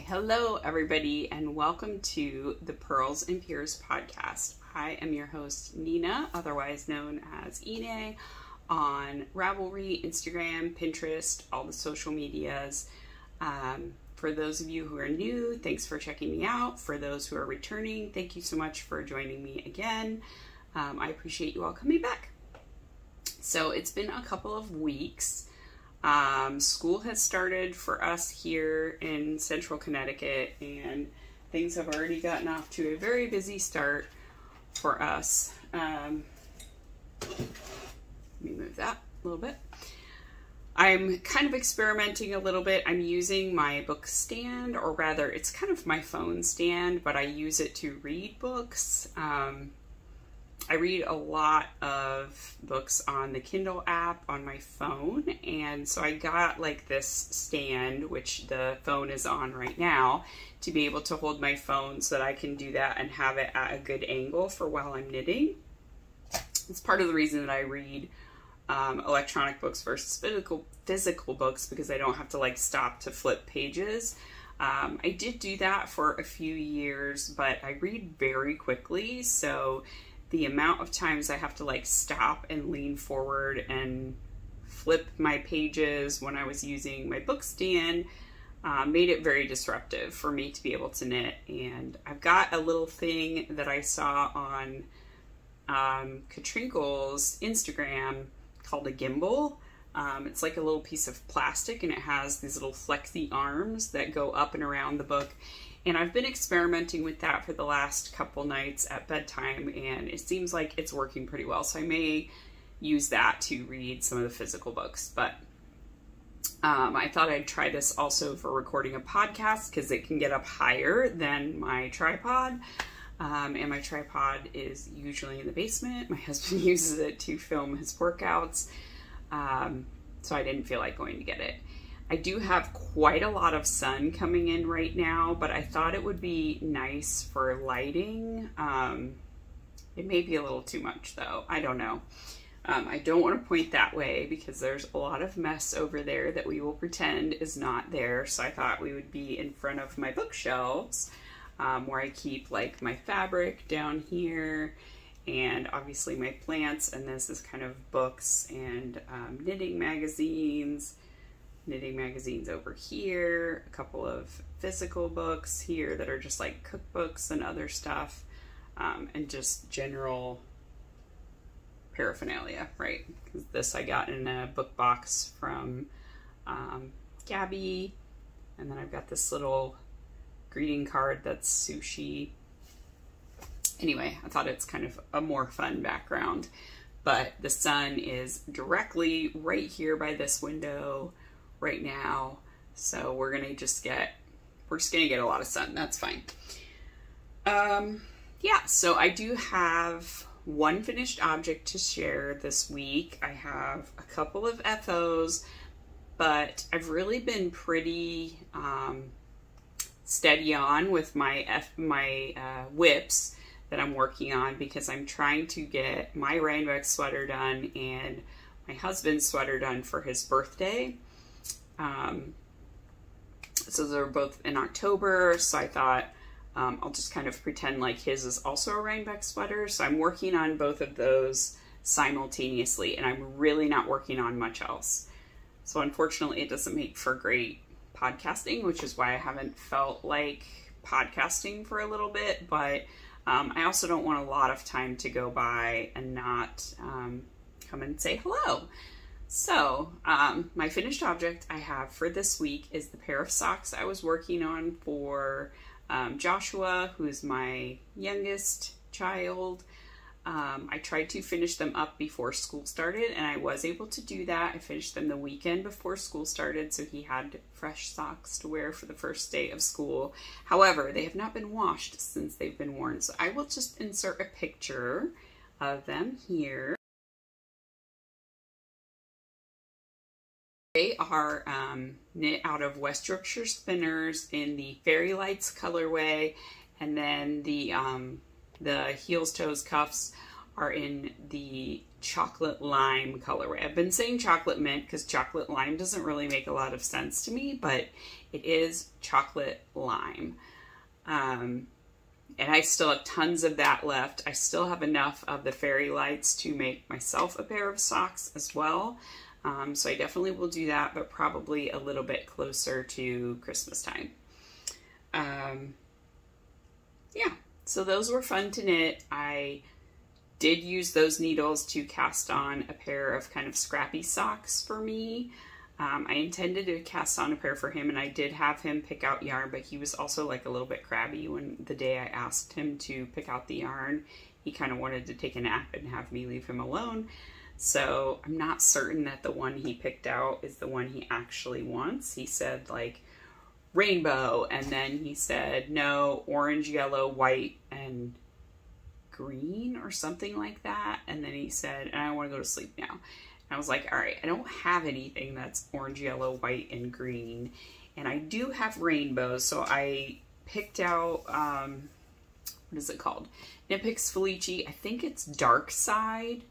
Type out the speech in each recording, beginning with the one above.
Hello everybody and welcome to the Purls and Pyrs podcast. I am your host Nina, otherwise known as Ine, on Ravelry, Instagram, Pinterest, all the social medias. For those of you who are new, thanks for checking me out. For those who are returning, thank you so much for joining me again. I appreciate you all coming back. So it's been a couple of weeks. School has started for us here in central Connecticut, and things have already gotten off to a very busy start for us. Let me move that a little bit. I'm kind of experimenting a little bit. I'm using my book stand, or rather it's kind of my phone stand, but I use it to read books. I read a lot of books on the Kindle app on my phone, and so I got like this stand, which the phone is on right now, to be able to hold my phone so that I can do that and have it at a good angle for while I'm knitting. It's part of the reason that I read electronic books versus physical books, because I don't have to like stop to flip pages. I did do that for a few years, but I read very quickly, so the amount of times I have to like stop and lean forward and flip my pages when I was using my book stand made it very disruptive for me to be able to knit. And I've got a little thing that I saw on Katrinkle's Instagram called a gimbal. It's like a little piece of plastic, and it has these little flexy arms that go up and around the book. And I've been experimenting with that for the last couple nights at bedtime, and it seems like it's working pretty well. So I may use that to read some of the physical books. But I thought I'd try this also for recording a podcast, because it can get up higher than my tripod. And my tripod is usually in the basement. My husband uses it to film his workouts. So I didn't feel like going to get it. I do have quite a lot of sun coming in right now, but I thought it would be nice for lighting. It may be a little too much though. I don't know. I don't want to point that way because there's a lot of mess over there that we will pretend is not there. So I thought we would be in front of my bookshelves, where I keep like my fabric down here, and obviously my plants, and this is kind of books and knitting magazines over here, a couple of physical books here that are just like cookbooks and other stuff, and just general paraphernalia, right? This I got in a book box from Gabby, and then I've got this little greeting card that's sushi. Anyway, I thought it's kind of a more fun background, but the sun is directly right here by this window right now, so we're gonna get a lot of sun. That's fine. Yeah, so I do have one finished object to share this week. I have a couple of FOs, but I've really been pretty steady on with my whips that I'm working on, because I'm trying to get my Rhinebeck sweater done and my husband's sweater done for his birthday. So they're both in October, so I thought I'll just kind of pretend like his is also a Rhinebeck sweater. So I'm working on both of those simultaneously, and I'm really not working on much else. So unfortunately it doesn't make for great podcasting, which is why I haven't felt like podcasting for a little bit, but I also don't want a lot of time to go by and not come and say hello. So my finished object I have for this week is the pair of socks I was working on for Joshua, who is my youngest child. I tried to finish them up before school started, and I was able to do that. I finished them the weekend before school started, so he had fresh socks to wear for the first day of school. However, they have not been washed since they've been worn, so I will just insert a picture of them here. They are knit out of West Yorkshire spinners in the Fairy Lights colorway, and then the heels, toes, cuffs are in the chocolate lime colorway. I've been saying chocolate mint because chocolate lime doesn't really make a lot of sense to me, but it is chocolate lime. And I still have tons of that left. I still have enough of the Fairy Lights to make myself a pair of socks as well. So I definitely will do that, but probably a little bit closer to Christmas time. Yeah. So those were fun to knit. I did use those needles to cast on a pair of kind of scrappy socks for me. I intended to cast on a pair for him, and I did have him pick out yarn, but he was also like a little bit crabby when the day I asked him to pick out the yarn. He kind of wanted to take a nap and have me leave him alone. So I'm not certain that the one he picked out is the one he actually wants. He said like rainbow, and then he said no, orange, yellow, white, and green or something like that. And then he said, and I want to go to sleep now. And I was like, all right, I don't have anything that's orange, yellow, white, and green. And I do have rainbows, so I picked out, what is it called? Knit Picks Felici. I think it's Dark Side,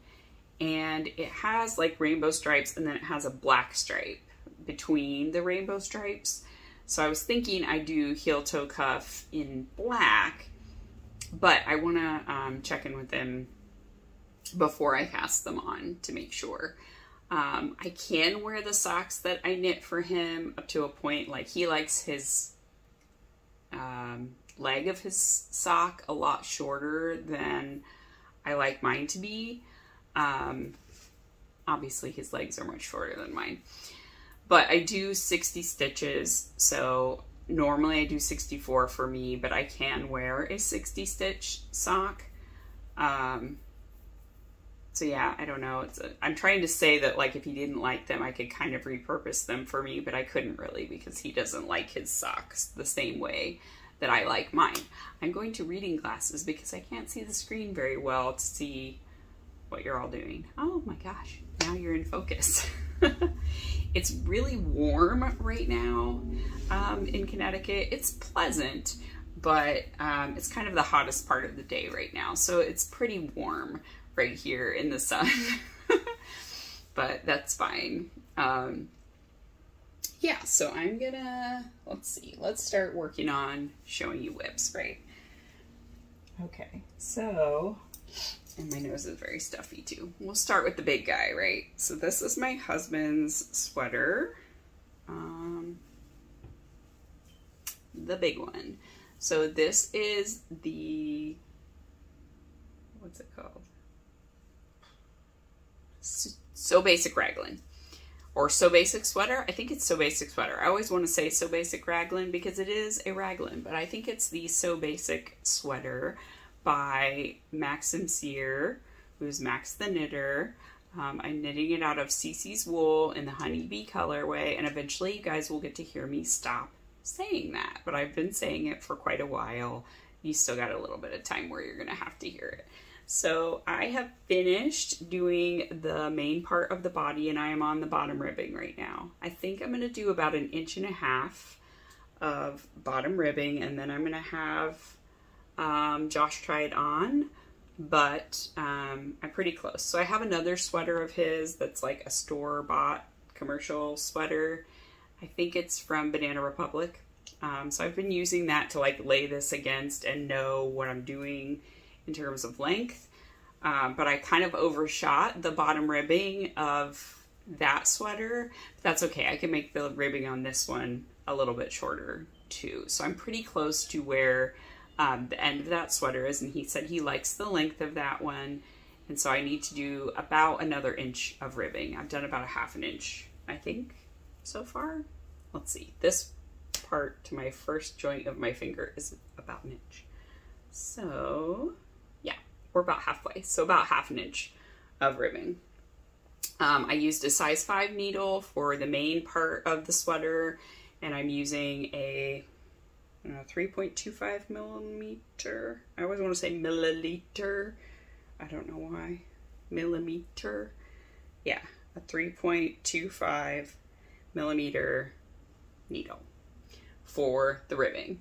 and it has like rainbow stripes, and then it has a black stripe between the rainbow stripes. So I was thinking I'd do heel toe cuff in black, but I want to check in with them before I cast them on to make sure. I can wear the socks that I knit for him up to a point. Like he likes his leg of his sock a lot shorter than I like mine to be. Obviously his legs are much shorter than mine. But I do 60 stitches, so normally I do 64 for me, but I can wear a 60 stitch sock. So yeah, I don't know. I'm trying to say that like if he didn't like them, I could kind of repurpose them for me, but I couldn't really because he doesn't like his socks the same way that I like mine. I'm going to reading glasses because I can't see the screen very well to see what you're all doing. Oh my gosh, now you're in focus. It's really warm right now in Connecticut. It's pleasant, but it's kind of the hottest part of the day right now. So it's pretty warm right here in the sun, but that's fine. Yeah, so I'm gonna, let's start working on showing you whips, right? Okay, so, and my nose is very stuffy too. We'll start with the big guy, right? So this is my husband's sweater, the big one. So this is the, what's it called? So Basic Raglan, or So Basic Sweater. I think it's So Basic Sweater. I always want to say So Basic Raglan because it is a raglan, but I think it's the So Basic Sweater by Max Sincere, who's Max the Knitter. I'm knitting it out of Cece's wool in the honeybee colorway, and eventually you guys will get to hear me stop saying that, but I've been saying it for quite a while. You still got a little bit of time where you're gonna have to hear it. So I have finished doing the main part of the body, and I am on the bottom ribbing right now. I think I'm gonna do about 1.5 inches of bottom ribbing, and then I'm gonna have Josh try it on, but I'm pretty close. So I have another sweater of his that's like a store-bought commercial sweater. I think it's from Banana Republic. So I've been using that to like lay this against and know what I'm doing in terms of length. But I kind of overshot the bottom ribbing of that sweater. But that's okay. I can make the ribbing on this one a little bit shorter 3.2. So I'm pretty close to where the end of that sweater is, and he said he likes the length of that one, and so I need to do about another inch of ribbing. I've done about a 1/2 inch, I think, so far. Let's see, this part to my first joint of my finger is about 1 inch. So yeah, we're about halfway, so about 1/2 inch of ribbing. I used a size 5 needle for the main part of the sweater, and I'm using a 3.25 millimeter. I always want to say milliliter. I don't know why. Millimeter. Yeah, a 3.25 millimeter needle for the ribbing.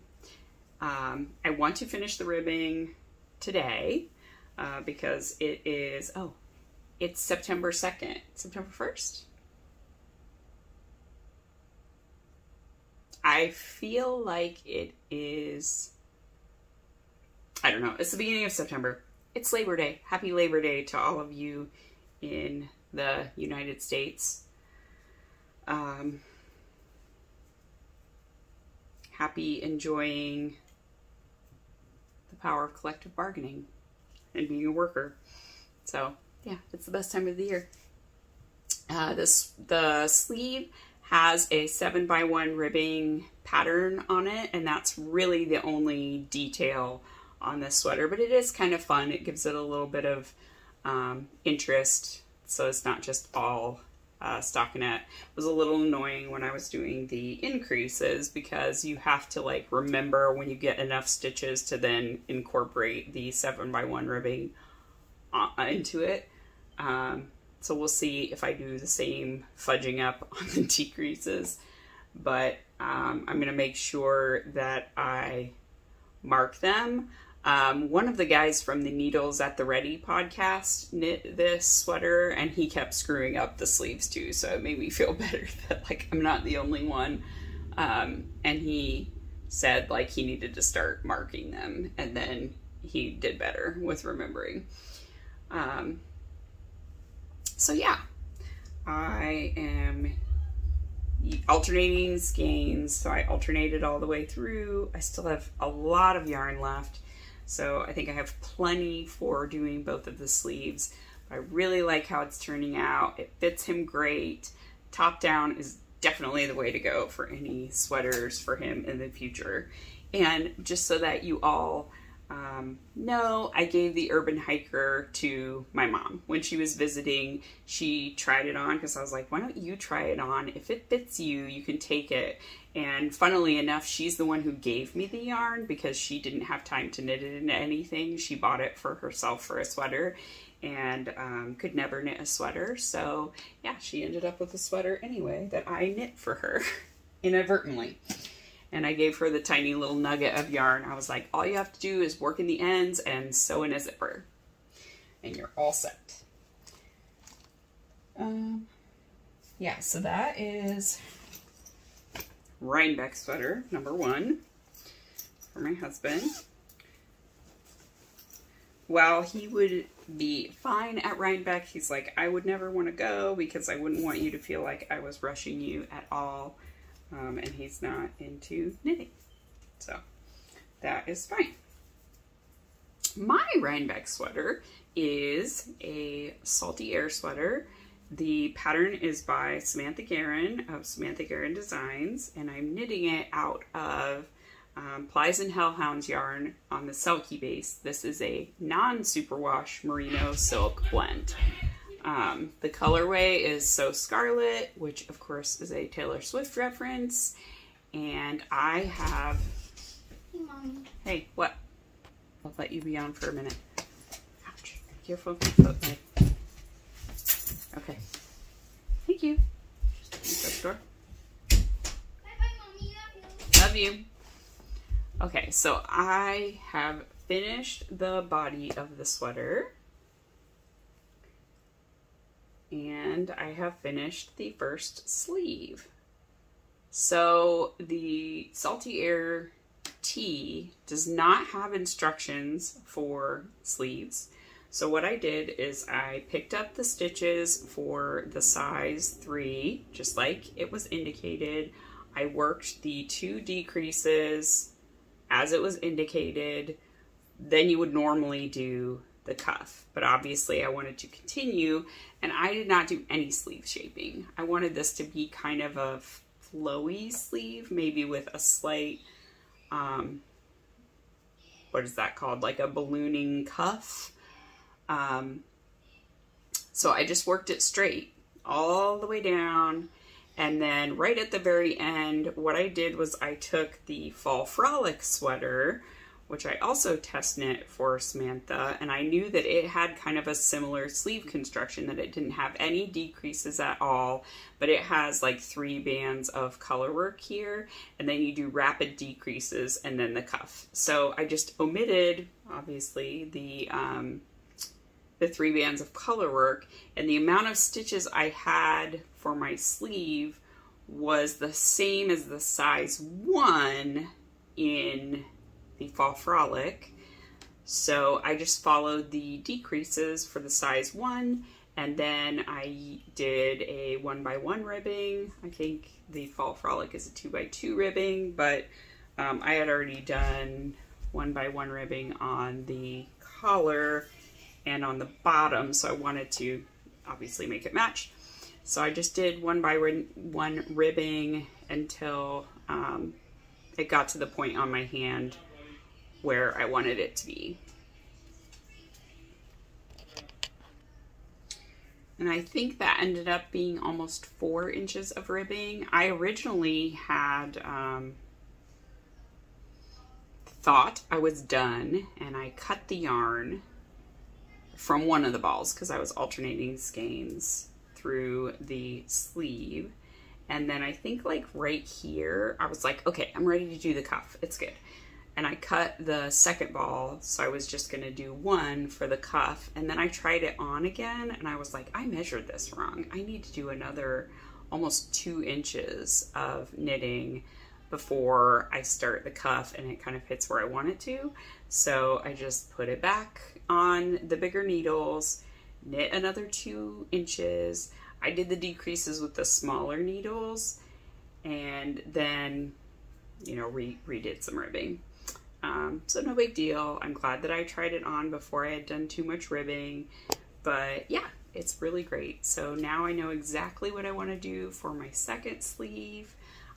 I want to finish the ribbing today because it is, it's September 2nd. September 1st? I feel like it is, I don't know, it's the beginning of September. It's Labor Day. Happy Labor Day to all of you in the United States. Happy enjoying the power of collective bargaining and being a worker. So yeah, it's the best time of the year. The sleeve has a 7x1 ribbing pattern on it, and that's really the only detail on this sweater, but it is kind of fun. It gives it a little bit of interest, so it's not just all stockinette. It was a little annoying when I was doing the increases because you have to like remember when you get enough stitches to then incorporate the 7x1 ribbing into it. So we'll see if I do the same fudging up on the decreases, but I'm going to make sure that I mark them. One of the guys from the Needles at the Ready podcast knit this sweater, and he kept screwing up the sleeves too, so it made me feel better that like I'm not the only one. And he said like he needed to start marking them, and then he did better with remembering. So yeah, I am alternating skeins, so I alternated all the way through. I still have a lot of yarn left, so I think I have plenty for doing both of the sleeves. I really like how it's turning out. It fits him great. Top down is definitely the way to go for any sweaters for him in the future. And just so that you all know, I gave the Urban Hiker to my mom. When she was visiting, she tried it on because I was like, why don't you try it on? If it fits you, you can take it. And funnily enough, she's the one who gave me the yarn because she didn't have time to knit it into anything. She bought it for herself for a sweater and could never knit a sweater. So yeah, she ended up with a sweater anyway that I knit for her inadvertently. And I gave her the tiny little nugget of yarn. I was like, all you have to do is work in the ends and sew in a zipper. And you're all set. Yeah, so that is Rhinebeck sweater number 1 for my husband. While he would be fine at Rhinebeck, he's like, I would never want to go because I wouldn't want you to feel like I was rushing you at all. And he's not into knitting, so that is fine. My Rhinebeck sweater is a Salty Air sweater. The pattern is by Samantha Guerin of Samantha Guerin Designs, and I'm knitting it out of Plies and Hellhounds yarn on the Selkie base. This is a non-superwash merino silk blend. The colorway is So Scarlet, which of course is a Taylor Swift reference. And I have... Hey, Mommy. Hey, what? I'll let you be on for a minute. Ouch. Careful with my foot, babe. Okay. Thank you. Shut the door. Bye-bye, Mommy. Love you. Okay, so I have finished the body of the sweater. And I have finished the first sleeve. So the Salty Air tee does not have instructions for sleeves. So what I did is I picked up the stitches for the size 3, just like it was indicated. I worked the 2 decreases as it was indicated. Then you would normally do the cuff, but obviously I wanted to continue, and I did not do any sleeve shaping. I wanted this to be kind of a flowy sleeve, maybe with a slight, what is that called? Like a ballooning cuff. So I just worked it straight all the way down. And then right at the very end, what I did was I took the Fall Frolic sweater, which I also test knit for Samantha, and I knew that it had kind of a similar sleeve construction, that it didn't have any decreases at all, but it has like 3 bands of color work here, and then you do rapid decreases and then the cuff. So I just omitted, obviously, the 3 bands of color work, and the amount of stitches I had for my sleeve was the same as the size 1 in the Fall Frolic. So I just followed the decreases for the size 1, and then I did a 1x1 ribbing. I think the Fall Frolic is a 2x2 ribbing, but I had already done 1x1 ribbing on the collar and on the bottom, so I wanted to obviously make it match. So I just did 1x1 ribbing until it got to the point on my hand where I wanted it to be. And I think that ended up being almost 4 inches of ribbing. I originally had thought I was done, and I cut the yarn from one of the balls because I was alternating skeins through the sleeve. And then I think like right here, I was like, okay, I'm ready to do the cuff. It's good. And I cut the second ball, so I was just gonna do 1 for the cuff. And then I tried it on again, and I was like, I measured this wrong. I need to do another almost 2 inches of knitting before I start the cuff and it kind of fits where I want it to. So I just put it back on the bigger needles, knit another 2 inches. I did the decreases with the smaller needles, and then, you know, redid some ribbing. So no big deal. I'm glad that I tried it on before I had done too much ribbing, but yeah, it's really great. So now I know exactly what I want to do for my second sleeve.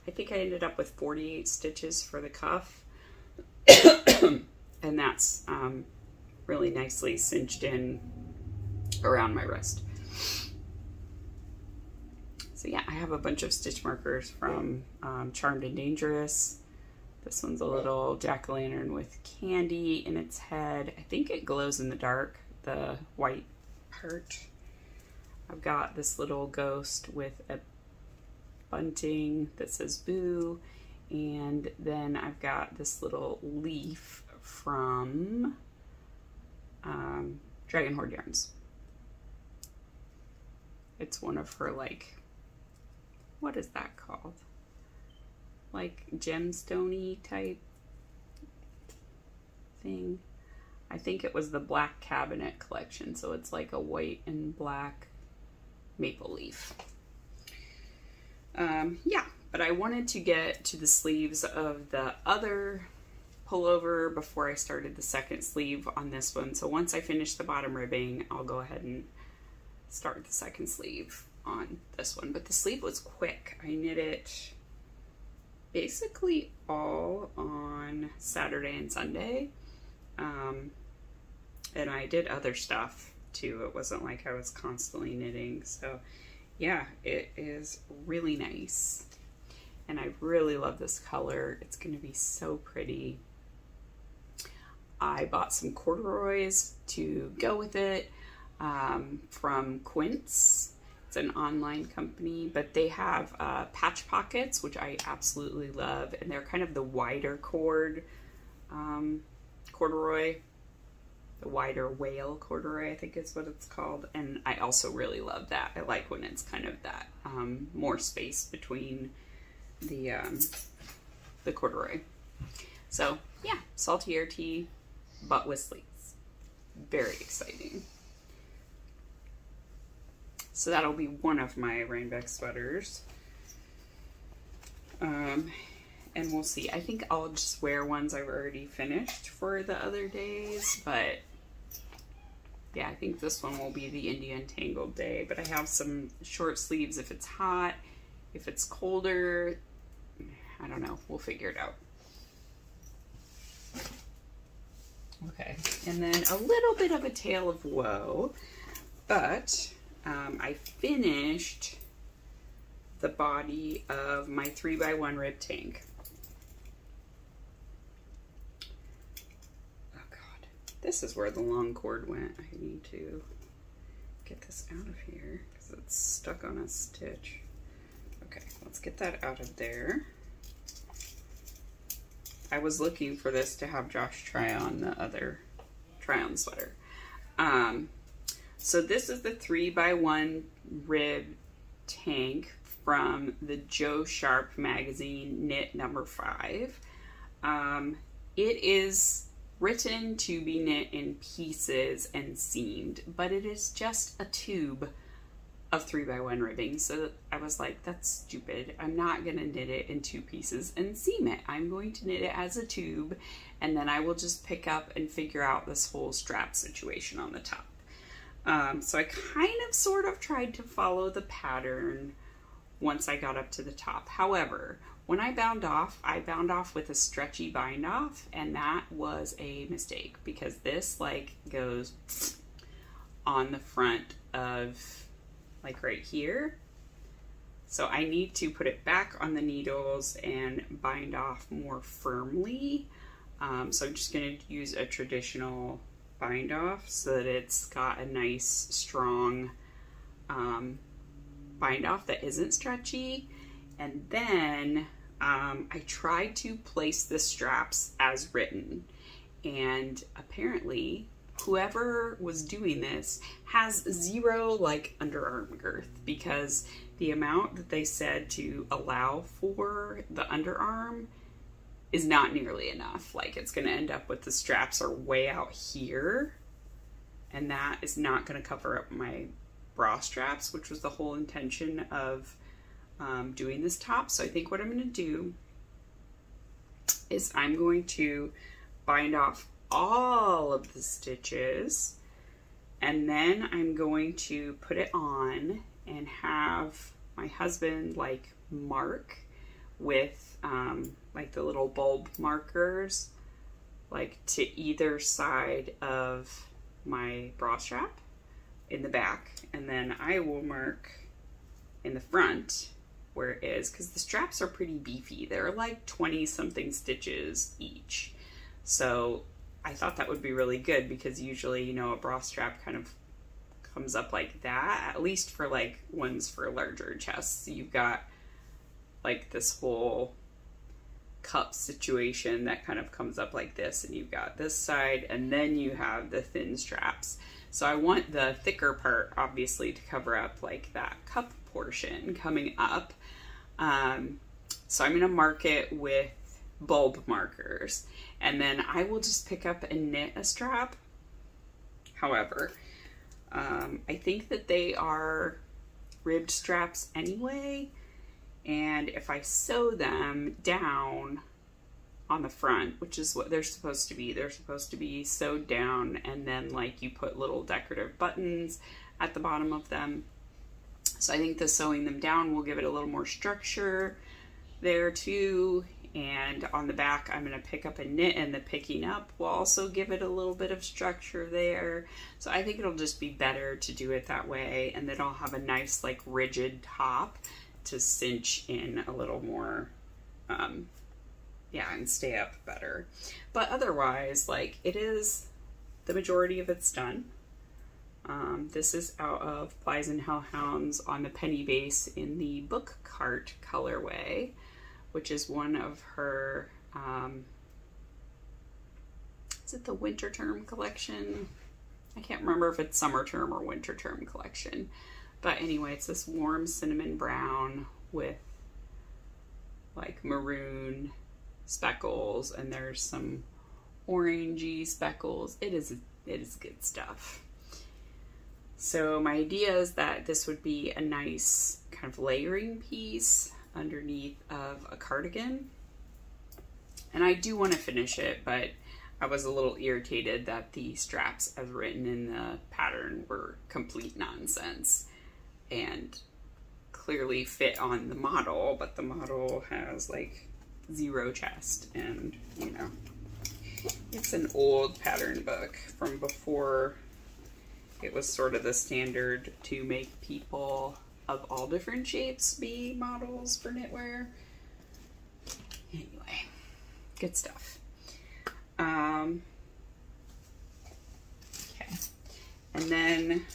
I think I ended up with 48 stitches for the cuff, and that's really nicely cinched in around my wrist. So yeah, I have a bunch of stitch markers from Charmed and Dangerous. This one's a little jack-o'-lantern with candy in its head. I think it glows in the dark, the white part. I've got this little ghost with a bunting that says boo, and then I've got this little leaf from Dragon Horde Yarns. It's one of her, like, what is that called? Like gemstone-y type thing. I think it was the Black Cabinet collection, so it's like a white and black maple leaf. Yeah, but I wanted to get to the sleeves of the other pullover before I started the second sleeve on this one. So once I finish the bottom ribbing, I'll go ahead and start the second sleeve on this one. But the sleeve was quick. I knit it basically all on Saturday and Sunday. And I did other stuff too. It wasn't like I was constantly knitting. So yeah, it is really nice. And I really love this color. It's going to be so pretty. I bought some corduroys to go with it from Quince. It's an online company, but they have patch pockets, which I absolutely love. And they're kind of the wider cord corduroy. The wider whale corduroy, I think is what it's called. And I also really love that. I like when it's kind of that more space between the corduroy. So yeah, salty air tea, but with sleeves. Very exciting. So that'll be one of my Rainback sweaters. And we'll see. I think I'll just wear ones I've already finished for the other days, but yeah, I think this one will be the Indian Tangled Day, but I have some short sleeves if it's hot, if it's colder, I don't know, we'll figure it out. Okay, and then a little bit of a tale of woe, but I finished the body of my 3x1 rib tank. Oh God, this is where the long cord went. I need to get this out of here because it's stuck on a stitch. Okay, let's get that out of there. I was looking for this to have Josh try on the other try-on sweater. So this is the 3x1 rib tank from the Joe Sharp magazine, knit number 5. It is written to be knit in pieces and seamed, but it is just a tube of 3x1 ribbing. So I was like, that's stupid. I'm not gonna knit it in 2 pieces and seam it. I'm going to knit it as a tube, and then I will just pick up and figure out this whole strap situation on the top. So I kind of sort of tried to follow the pattern once I got up to the top. However, when I bound off with a stretchy bind off, and that was a mistake because this like goes on the front of like right here. So I need to put it back on the needles and bind off more firmly. So I'm just going to use a traditional bind off so that it's got a nice strong bind off that isn't stretchy. And then I tried to place the straps as written, and apparently whoever was doing this has 0 like underarm girth, because the amount that they said to allow for the underarm is not nearly enough. Like it's going to end up with the straps are way out here, and that is not going to cover up my bra straps, which was the whole intention of doing this top. So I think what I'm going to do is I'm going to bind off all of the stitches, and then I'm going to put it on and have my husband like mark with like the little bulb markers like to either side of my bra strap in the back, and then I will mark in the front where it is, because the straps are pretty beefy. They're like 20 something stitches each. So I thought that would be really good, because usually, you know, a bra strap kind of comes up like that, at least for like ones for larger chests. You've got like this whole cup situation that kind of comes up like this, and you've got this side, and then you have the thin straps. So I want the thicker part obviously to cover up like that cup portion coming up. So I'm going to mark it with bulb markers, and then I will just pick up and knit a strap. However, I think that they are ribbed straps anyway, and if I sew them down on the front, which is what they're supposed to be sewed down, and then like you put little decorative buttons at the bottom of them. So I think the sewing them down will give it a little more structure there too. And on the back, I'm going to pick up and knit, and the picking up will also give it a little bit of structure there. So I think it'll just be better to do it that way, and then I'll have a nice like rigid top to cinch in a little more, yeah, and stay up better. But otherwise, like, it is, the majority of it's done. This is out of Plies and Hellhounds on the penny base in the book cart colorway, which is one of her, is it the winter term collection? I can't remember if it's summer term or winter term collection. But anyway, it's this warm cinnamon brown with like maroon speckles, and there's some orangey speckles. It is good stuff. So my idea is that this would be a nice kind of layering piece underneath of a cardigan. And I do want to finish it, but I was a little irritated that the straps as written in the pattern were complete nonsense and clearly fit on the model, but the model has like zero chest, and you know, it's an old pattern book from before it was sort of the standard to make people of all different shapes be models for knitwear. Anyway, good stuff. Okay, and then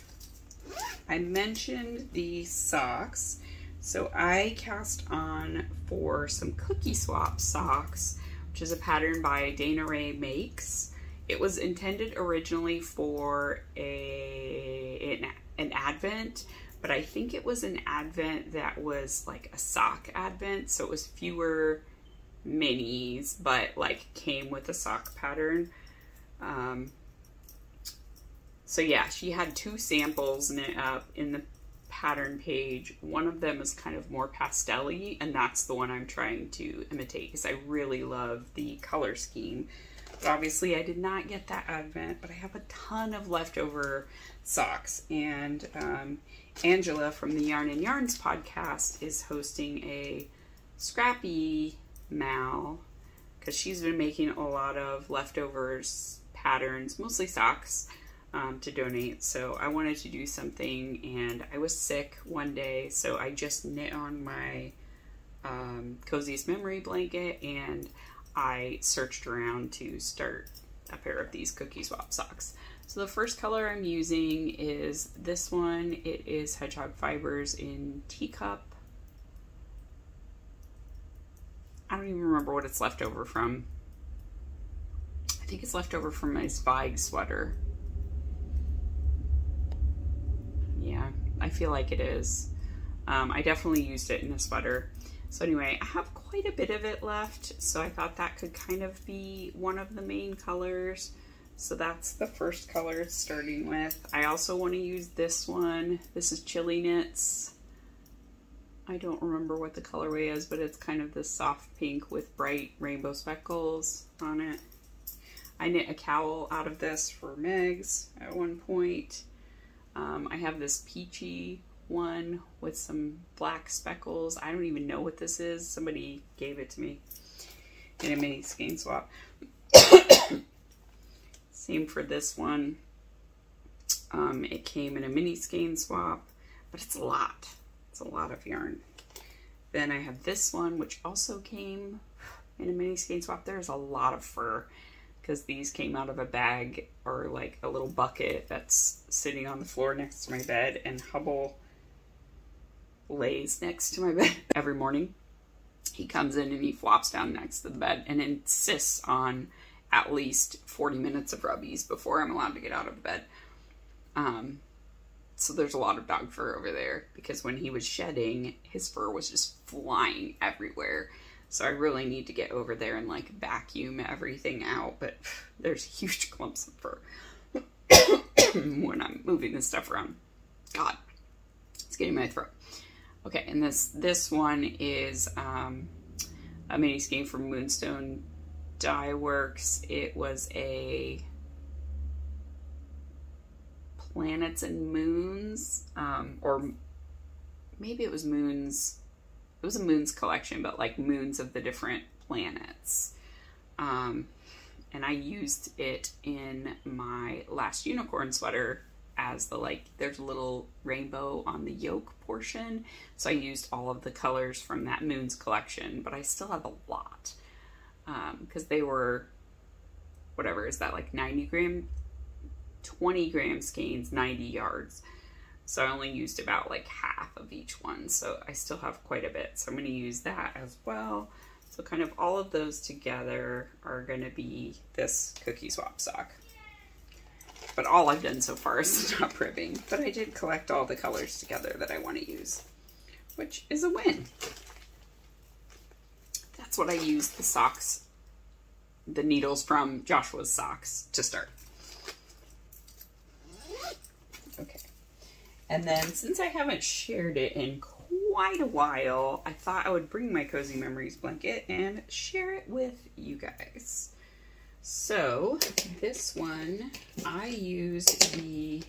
I mentioned the socks. So I cast on for some Cookie Swap socks, which is a pattern by Dana Ray Makes. It was intended originally for an advent, but I think it was an advent that was like a sock advent, so it was fewer minis, but like came with a sock pattern. So yeah, she had 2 samples knit up in the pattern page. One of them is kind of more pastel-y, and that's the one I'm trying to imitate because I really love the color scheme. But obviously I did not get that advent, but I have a ton of leftover socks, and Angela from the Yarn and Yarns podcast is hosting a Scrappy Mal because she's been making a lot of leftovers patterns, mostly socks, to donate. So I wanted to do something, and I was sick one day, so I just knit on my coziest memory blanket, and I searched around to start a pair of these Cookie Swap socks. So the first color I'm using is this one. It is Hedgehog Fibers in Teacup. I don't even remember what it's left over from. I think it's left over from my Zweig sweater. Yeah, I feel like it is. I definitely used it in a sweater. So anyway, I have quite a bit of it left, so I thought that could kind of be one of the main colors. So that's the first color it's starting with. I also want to use this one. This is Chili Knits. I don't remember what the colorway is, but it's kind of this soft pink with bright rainbow speckles on it. I knit a cowl out of this for Megs at one point. I have this peachy one with some black speckles. I don't even know what this is. Somebody gave it to me in a mini skein swap. Same for this one. It came in a mini skein swap, but it's a lot. It's a lot of yarn. Then I have this one, which also came in a mini skein swap. There's a lot of fur because these came out of a bag or like a little bucket that's sitting on the floor next to my bed, and Hubble lays next to my bed every morning. He comes in and he flops down next to the bed and insists on at least 40 minutes of rubbies before I'm allowed to get out of the bed. So there's a lot of dog fur over there because when he was shedding, his fur was just flying everywhere. So I really need to get over there and like vacuum everything out, but there's huge clumps of fur when I'm moving this stuff around. God, it's getting my throat. Okay, and this one is a mini skein from Moonstone Dye Works. It was a Planets and Moons, or maybe it was Moons. It was a Moons collection, but like moons of the different planets. And I used it in my last unicorn sweater as the, like, there's a little rainbow on the yoke portion. So I used all of the colors from that Moons collection, but I still have a lot. Because they were, whatever, is that like 90 gram, 20 gram skeins, 90 yards. So I only used about like half of each one. So I still have quite a bit. So I'm going to use that as well. So kind of all of those together are going to be this Cookie Swap sock. But all I've done so far is stop ribbing. But I did collect all the colors together that I want to use, which is a win. That's what I used the socks, the needles from Joshua's socks to start. Okay. And then since I haven't shared it in quite a while, I thought I would bring my Cozy Memories blanket and share it with you guys. So this one, I used the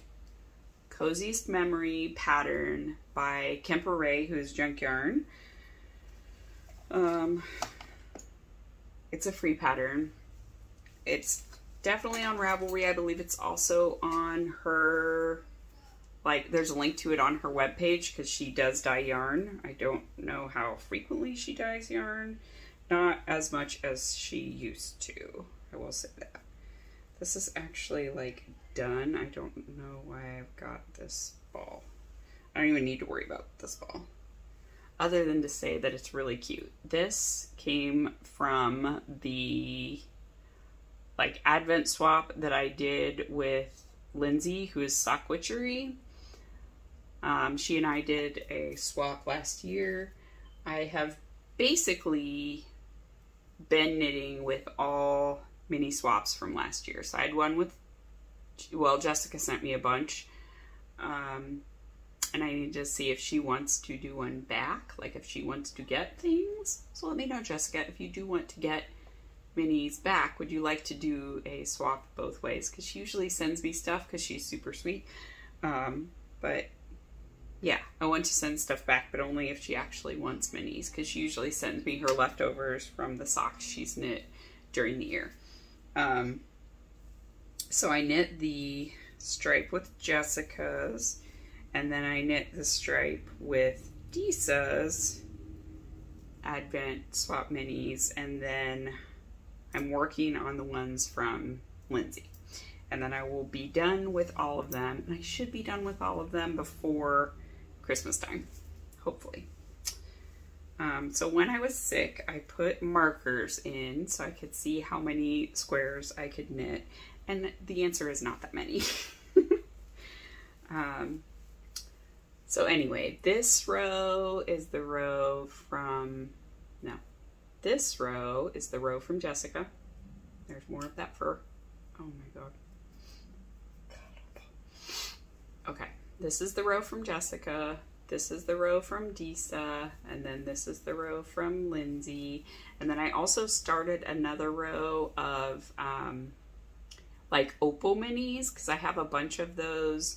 Coziest Memory pattern by Kemper Ray, who's Junk Yarn. It's a free pattern. It's definitely on Ravelry. I believe it's also on her, like, there's a link to it on her webpage because she does dye yarn. I don't know how frequently she dyes yarn. Not as much as she used to. I will say that. This is actually, like, done. I don't know why I've got this ball. I don't even need to worry about this ball, other than to say that it's really cute. This came from the, like, Advent swap that I did with Lindsay, who is Sock Witchery. She and I did a swap last year. I have basically been knitting with all mini swaps from last year. So I had one with, well, Jessica sent me a bunch. And I need to see if she wants to do one back, like if she wants to get things. So let me know, Jessica, if you do want to get minis back, would you like to do a swap both ways? Because she usually sends me stuff because she's super sweet. But yeah, I want to send stuff back, but only if she actually wants minis, because she usually sends me her leftovers from the socks she's knit during the year. So I knit the stripe with Jessica's, and then I knit the stripe with Disa's Advent Swap Minis, and then I'm working on the ones from Lindsay. And then I will be done with all of them, and I should be done with all of them before Christmas time, hopefully. So when I was sick, I put markers in so I could see how many squares I could knit, and the answer is not that many. So anyway, this row is the row from, no, this row is the row from Jessica. There's more of that fur. Oh my God. Okay, this is the row from Jessica. This is the row from Disa, and then this is the row from Lindsay. And then I also started another row of like opal minis, because I have a bunch of those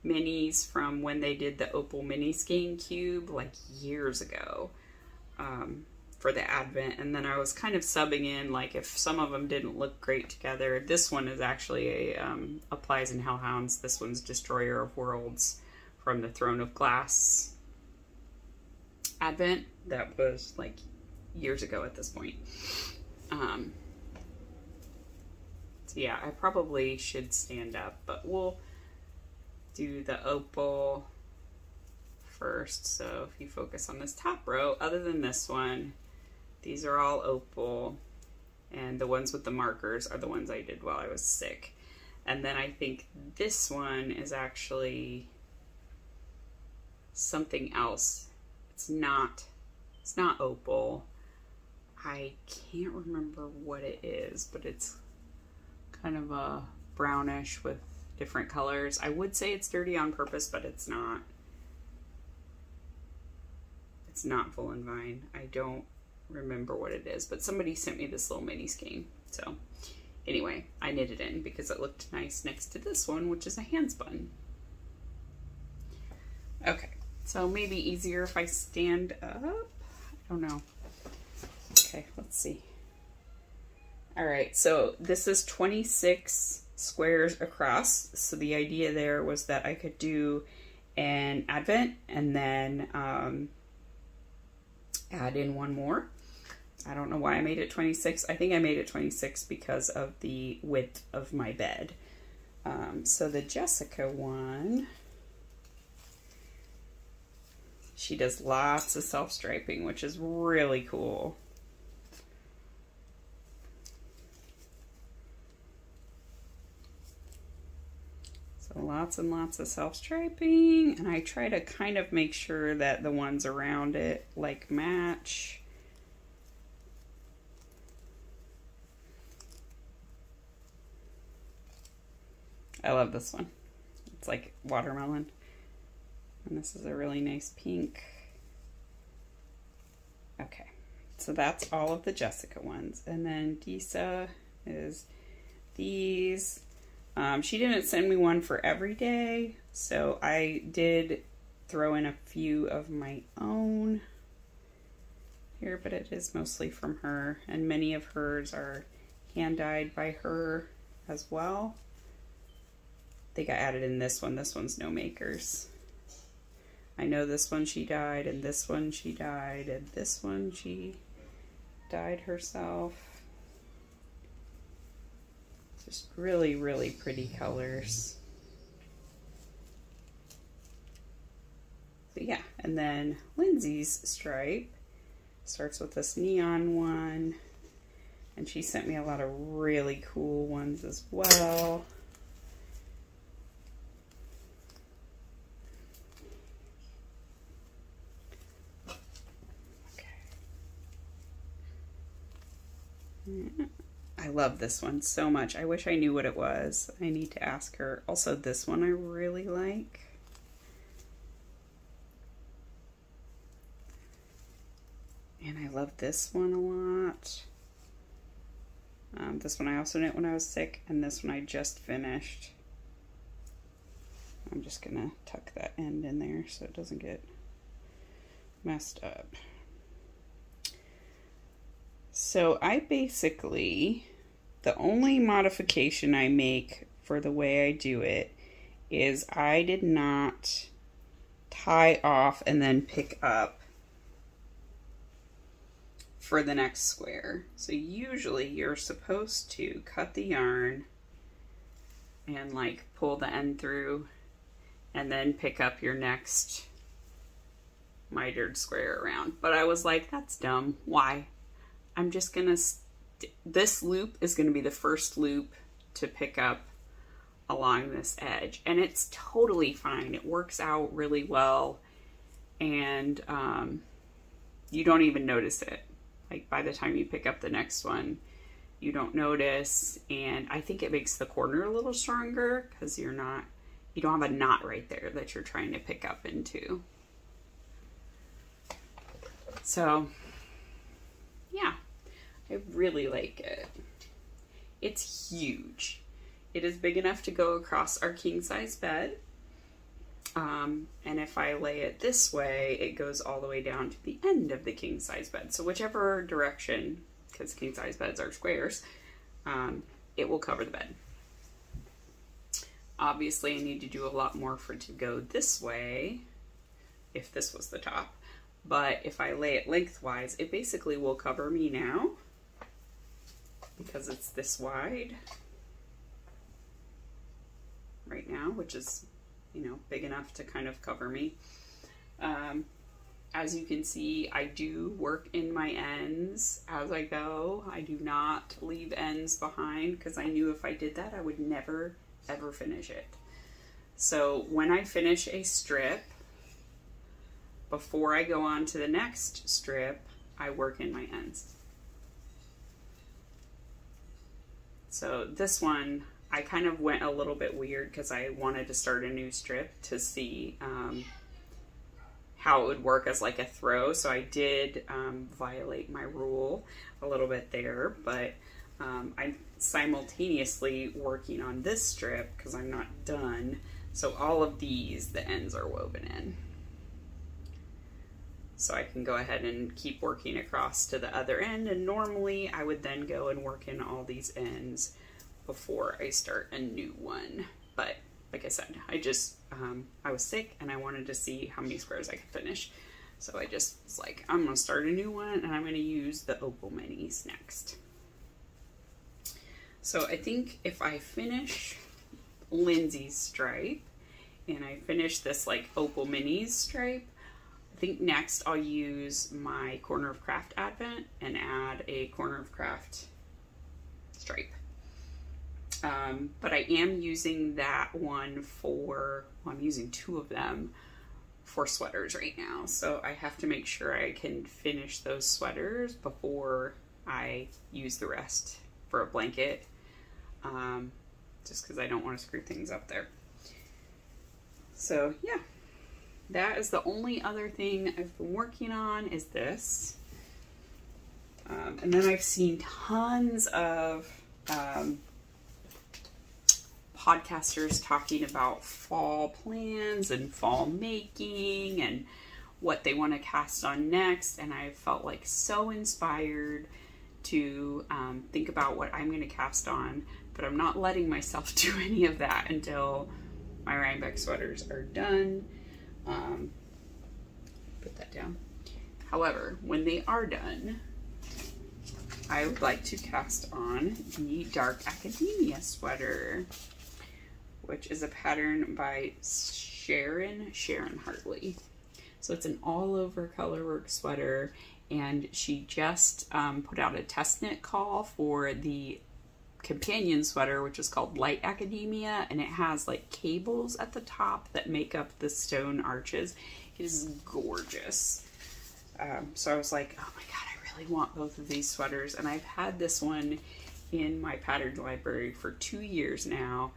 minis from when they did the opal mini skein cube like years ago for the Advent. And then I was kind of subbing in, like, if some of them didn't look great together. This one is actually a Applies and Hellhounds. This one's Destroyer of Worlds from the Throne of Glass Advent. That was like years ago at this point. So yeah, I probably should stand up, but we'll do the opal first. So if you focus on this top row, other than this one, these are all opal, and the ones with the markers are the ones I did while I was sick. And then I think this one is actually something else. It's not opal. I can't remember what it is, but it's kind of a brownish with different colors. I would say it's Dirty on Purpose, but it's not. It's not Full and Vine. I don't remember what it is, but somebody sent me this little mini skein. So anyway, I knit it in because it looked nice next to this one, which is a hand spun. Okay, so maybe easier if I stand up. I don't know. Okay, let's see. All right, so this is 26 squares across. So the idea there was that I could do an Advent and then add in one more. I don't know why I made it 26. I think I made it 26 because of the width of my bed. So the Jessica one, she does lots of self-striping, which is really cool. So lots and lots of self-striping, and I try to kind of make sure that the ones around it like match. I love this one. It's like watermelon. And this is a really nice pink. Okay, so that's all of the Jessica ones. And then Disa is these. She didn't send me one for every day, so I did throw in a few of my own here, but it is mostly from her, and many of hers are hand dyed by her as well. They got added in this one. This one's no makers. I know this one she dyed, and this one she dyed, and this one she dyed herself. Just really, really pretty colors. So yeah, and then Lindsay's stripe starts with this neon one, and she sent me a lot of really cool ones as well. I love this one so much. I wish I knew what it was. I need to ask her. Also, this one I really like. And I love this one a lot. This one I also knit when I was sick, and this one I just finished. I'm just gonna tuck that end in there so it doesn't get messed up. So I basically, the only modification I make for the way I do it is I did not tie off and then pick up for the next square. So usually you're supposed to cut the yarn and like pull the end through and then pick up your next mitered square around. But I was like, that's dumb. Why? I'm just gonna, this loop is gonna be the first loop to pick up along this edge. And it's totally fine. It works out really well. And you don't even notice it. Like by the time you pick up the next one, you don't notice. And I think it makes the corner a little stronger because you don't have a knot right there that you're trying to pick up into. So yeah, I really like it. It's huge. It is big enough to go across our king size bed. And if I lay it this way, it goes all the way down to the end of the king size bed. So whichever direction, because king size beds are squares, it will cover the bed. Obviously I need to do a lot more for it to go this way, if this was the top. But if I lay it lengthwise, it basically will cover me now because it's this wide right now, which is, you know, big enough to kind of cover me. As you can see, I do work in my ends as I go. I do not leave ends behind because I knew if I did that, I would never, ever finish it. So when I finish a strip, before I go on to the next strip, I work in my ends. So this one, I kind of went a little bit weird because I wanted to start a new strip to see how it would work as like a throw. So I did violate my rule a little bit there, but I'm simultaneously working on this strip because I'm not done. So all of these, the ends are woven in. So I can go ahead and keep working across to the other end, and normally I would then go and work in all these ends before I start a new one. But like I said, I was sick and I wanted to see how many squares I could finish. So I just was like, I'm gonna start a new one and I'm gonna use the Opal Minis next. So I think if I finish Lindsay's stripe and I finish this like Opal Minis stripe, I think next I'll use my Corner of Craft Advent and add a Corner of Craft stripe. But I am using that one for, well, I'm using two of them for sweaters right now. So I have to make sure I can finish those sweaters before I use the rest for a blanket. Just because I don't want to screw things up there. So yeah. That is the only other thing I've been working on is this. And then I've seen tons of podcasters talking about fall plans and fall making and what they want to cast on next. And I felt like so inspired to think about what I'm going to cast on, but I'm not letting myself do any of that until my Rhinebeck sweaters are done. Put that down. However, when they are done, I would like to cast on the Dark Academia sweater, which is a pattern by Sharon Hartley. So it's an all-over colorwork sweater, and she just put out a test knit call for the companion sweater, which is called Light Academia, and it has like cables at the top that make up the stone arches. It is gorgeous. So I was like, oh my god, I really want both of these sweaters, and I've had this one in my pattern library for 2 years now.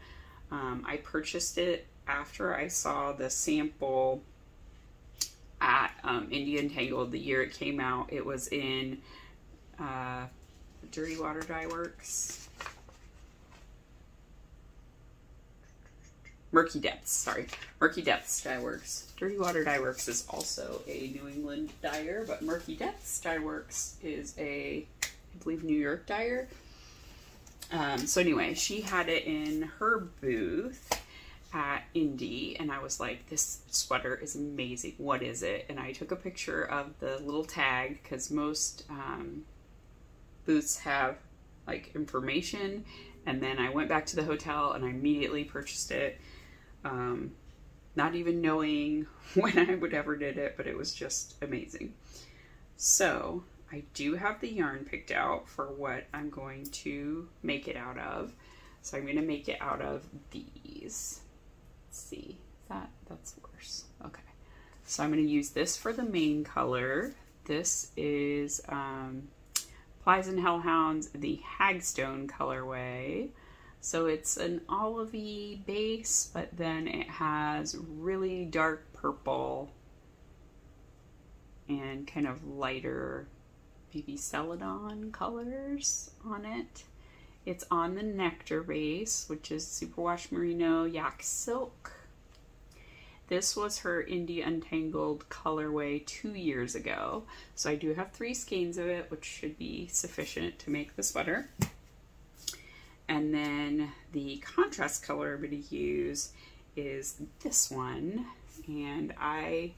I purchased it after I saw the sample at India Untangled the year it came out. It was in Dirty Water Dye Works. Murky Depths, sorry. Murky Depths Dye Works. Dirty Water Dye Works is also a New England dyer, but Murky Depths Dye Works is a, I believe, New York dyer. So anyway, she had it in her booth at Indy, and I was like, this sweater is amazing. What is it? And I took a picture of the little tag, because most booths have like information, and then I went back to the hotel and I immediately purchased it. Not even knowing when I would ever did it, but it was just amazing. So I do have the yarn picked out for what I'm going to make it out of. So I'm going to make it out of these. Let's see, that's worse. Okay, so I'm going to use this for the main color. This is Pyrs and Hellhounds, the Hagstone colorway. So it's an olivey base, but then it has really dark purple and kind of lighter, maybe celadon colors on it. It's on the Nectar base, which is Superwash Merino Yak Silk. This was her India Untangled colorway 2 years ago. So I do have 3 skeins of it, which should be sufficient to make the sweater. And then the contrast color I'm going to use is this one. And I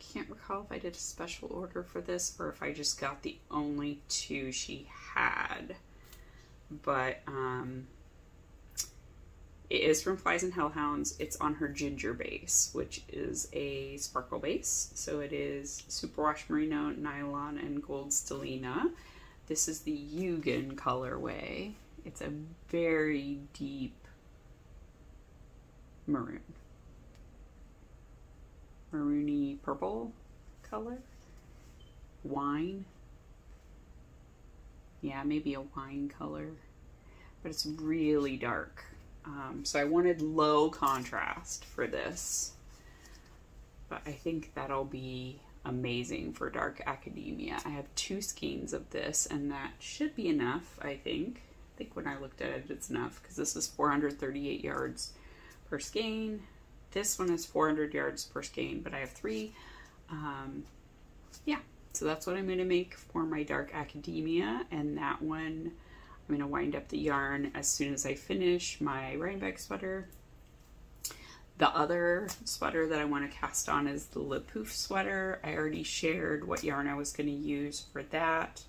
can't recall if I did a special order for this or if I just got the only 2 she had. But it is from Pyrs and Hellhounds. It's on her Ginger base, which is a sparkle base. So it is Superwash Merino, Nylon, and Gold Stellina. This is the Yugen colorway. It's a very deep maroon. Maroony purple color. Wine. Yeah, maybe a wine color. But it's really dark. So I wanted low contrast for this. But I think that'll be amazing for Dark Academia. I have 2 skeins of this, and that should be enough, I think. I think when I looked at it, it's enough, because this is 438 yards per skein. This one is 400 yards per skein, but I have 3. Yeah, so that's what I'm going to make for my Dark Academia, and that one I'm going to wind up the yarn as soon as I finish my Rhinebeck sweater. The other sweater that I want to cast on is the Le Pouf sweater. I already shared what yarn I was going to use for that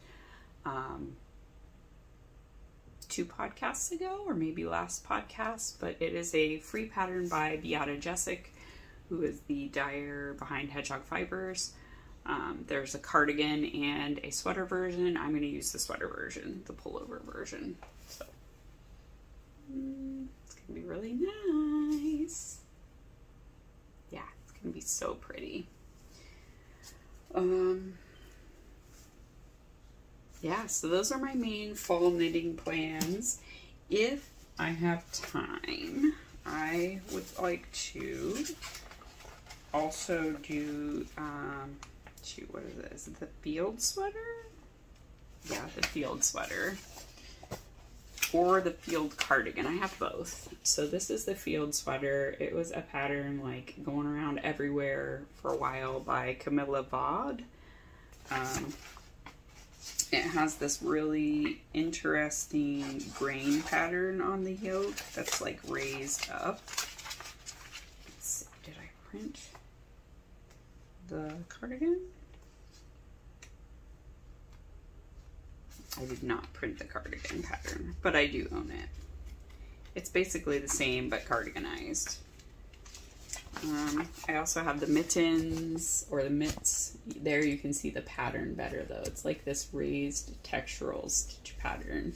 2 podcasts ago, or maybe last podcast, but it is a free pattern by Beata Jessic, who is the dyer behind Hedgehog Fibers. There's a cardigan and a sweater version. I'm going to use the sweater version, the pullover version. So it's going to be really nice. Yeah, it's going to be so pretty. Yeah, so those are my main fall knitting plans. If I have time, I would like to also do shoot, what is it? Is it the field sweater? Yeah, the field sweater. Or the field cardigan. I have both. So this is the field sweater. It was a pattern like going around everywhere for a while by Camilla Vaude. It has this really interesting grain pattern on the yoke that's like raised up. Let's see, did I print the cardigan? I did not print the cardigan pattern, but I do own it. It's basically the same, but cardiganized. I also have the mittens, or the mitts. There you can see the pattern better though. It's like this raised textural stitch pattern.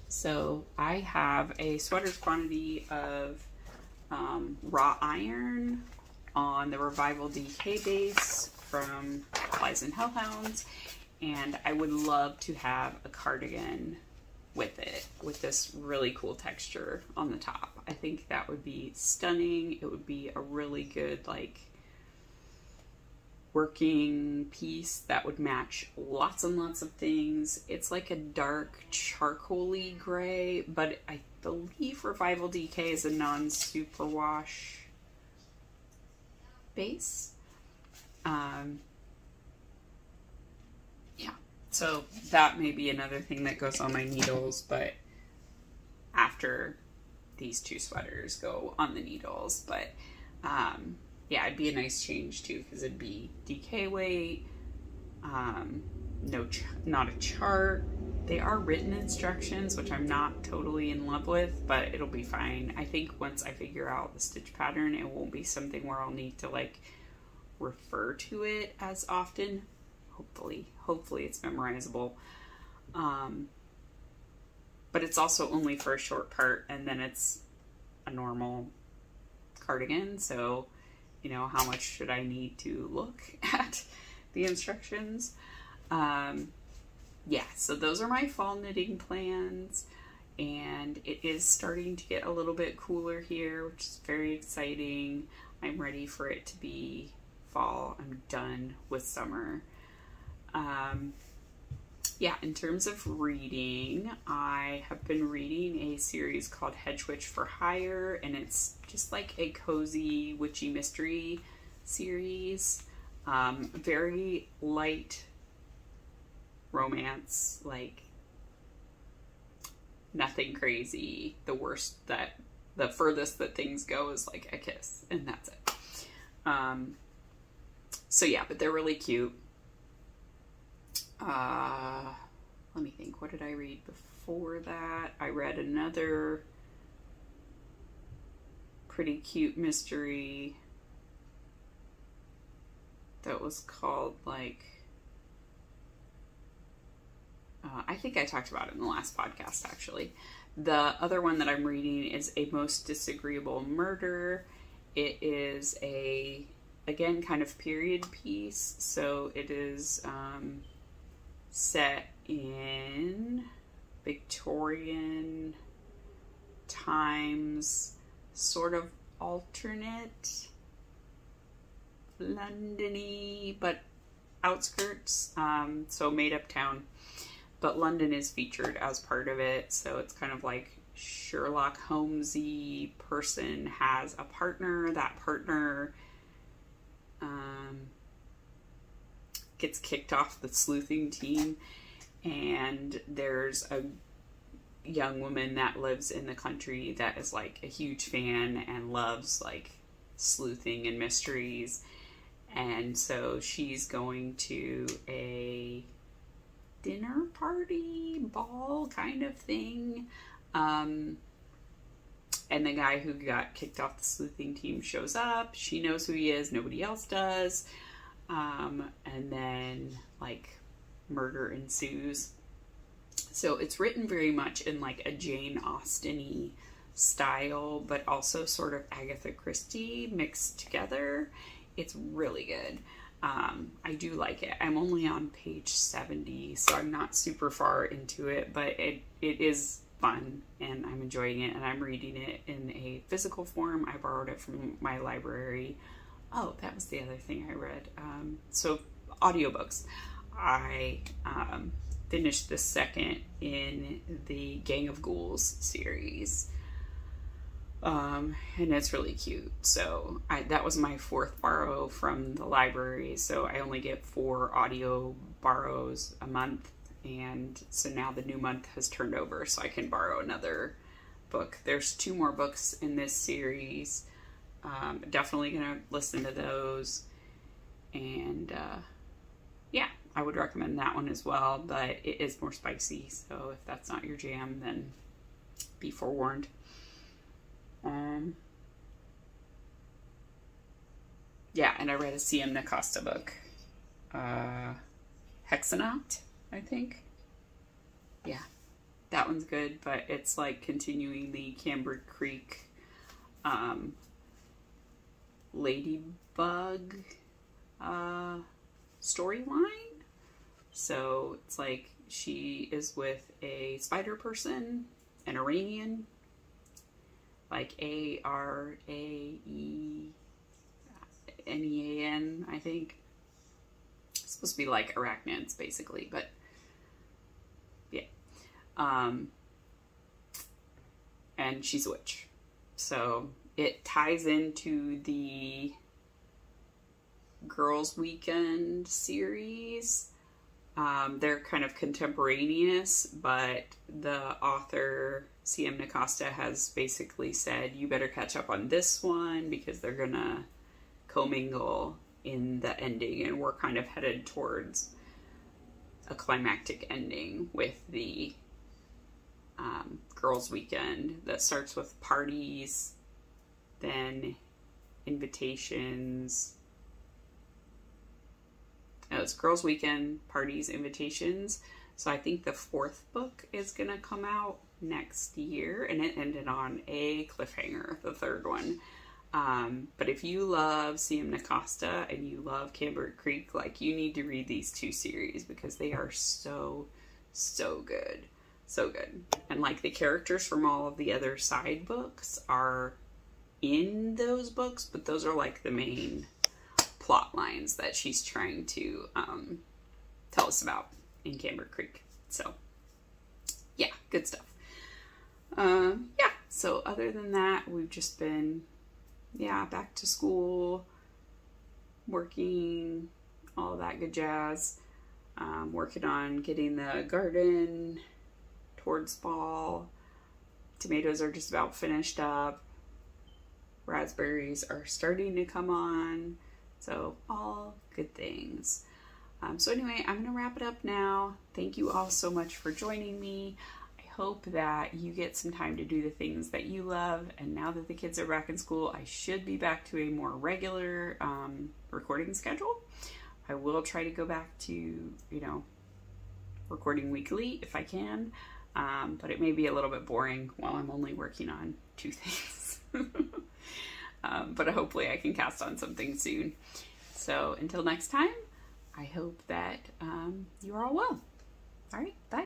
So I have a sweater's quantity of raw iron on the Revival DK base from Flies and Hellhounds. And I would love to have a cardigan with it, with this really cool texture on the top. I think that would be stunning. It would be a really good, like, working piece that would match lots and lots of things. It's like a dark charcoaly gray, but I believe Revival DK is a non-superwash base. Yeah, so that may be another thing that goes on my needles, but after these two sweaters go on the needles. But yeah, it'd be a nice change too, because it'd be DK weight, not a chart. They are written instructions, which I'm not totally in love with, but it'll be fine. I think once I figure out the stitch pattern, it won't be something where I'll need to like refer to it as often. Hopefully it's memorizable. But it's also only for a short part, and then it's a normal cardigan. So, you know, how much should I need to look at the instructions? Yeah, so those are my fall knitting plans, and it is starting to get a little bit cooler here, which is very exciting. I'm ready for it to be fall. I'm done with summer. Yeah, in terms of reading, I have been reading a series called Hedge Witch for Hire, and it's just like a cozy witchy mystery series. Very light romance, like nothing crazy. The furthest that things go is like a kiss, and that's it. So yeah, but they're really cute. Let me think, what did I read before that? I read another pretty cute mystery that was called like, I think I talked about it in the last podcast actually. The other one that I'm reading is A Most Disagreeable Murder. It is again, kind of period piece. So it is set in Victorian times, sort of alternate London-y, but outskirts, so made up town. But London is featured as part of it, so it's kind of like Sherlock Holmes-y person has a partner. That partner gets kicked off the sleuthing team, and there's a young woman that lives in the country that is like a huge fan and loves like sleuthing and mysteries, and so she's going to a dinner party, ball kind of thing, and the guy who got kicked off the sleuthing team shows up. She knows who he is, nobody else does. And then like murder ensues. So it's written very much in like a Jane Austen-y style, but also sort of Agatha Christie mixed together. It's really good. I do like it. I'm only on page 70, so I'm not super far into it, but it is fun and I'm enjoying it, and I'm reading it in a physical form. I borrowed it from my library. Oh, that was the other thing I read. So audiobooks. I finished the second in the Gang of Ghouls series. And it's really cute. So that was my 4th borrow from the library. So I only get 4 audio borrows a month. And so now the new month has turned over, so I can borrow another book. There's 2 more books in this series. Definitely gonna listen to those. And yeah, I would recommend that one as well, but it is more spicy. So if that's not your jam, then be forewarned. Yeah, and I read a C.M. Nacosta book, Hexanaut, I think. Yeah, that one's good, but it's like continuing the Camber Creek ladybug storyline. So it's like she is with a spider person, an Iranian, like Araenean, I think. It's supposed to be like arachnids, basically, but yeah. And she's a witch. So it ties into the Girls Weekend series. They're kind of contemporaneous, but the author, C.M. Nacosta, has basically said, you better catch up on this one because they're gonna commingle in the ending, and we're kind of headed towards a climactic ending with the Girls Weekend that starts with parties, then invitations. No, it's Girls Weekend, parties, invitations. So I think the 4th book is gonna come out next year, and it ended on a cliffhanger, the 3rd one. But if you love C.M. Nacosta and you love Camber Creek, like, you need to read these 2 series because they are so good. So good. And like the characters from all of the other side books are in those books, but those are like the main plot lines that she's trying to tell us about in Camber Creek. So yeah, good stuff. Yeah, so other than that, we've just been, back to school, working, all that good jazz. Working on getting the garden towards fall. Tomatoes are just about finished up. Raspberries are starting to come on. So all good things. So anyway, I'm going to wrap it up now. Thank you all so much for joining me. I hope that you get some time to do the things that you love. And now that the kids are back in school, I should be back to a more regular recording schedule. I will try to go back to, recording weekly if I can. But it may be a little bit boring while I'm only working on 2 things. But hopefully I can cast on something soon. So until next time, I hope that you're all well. All right, bye.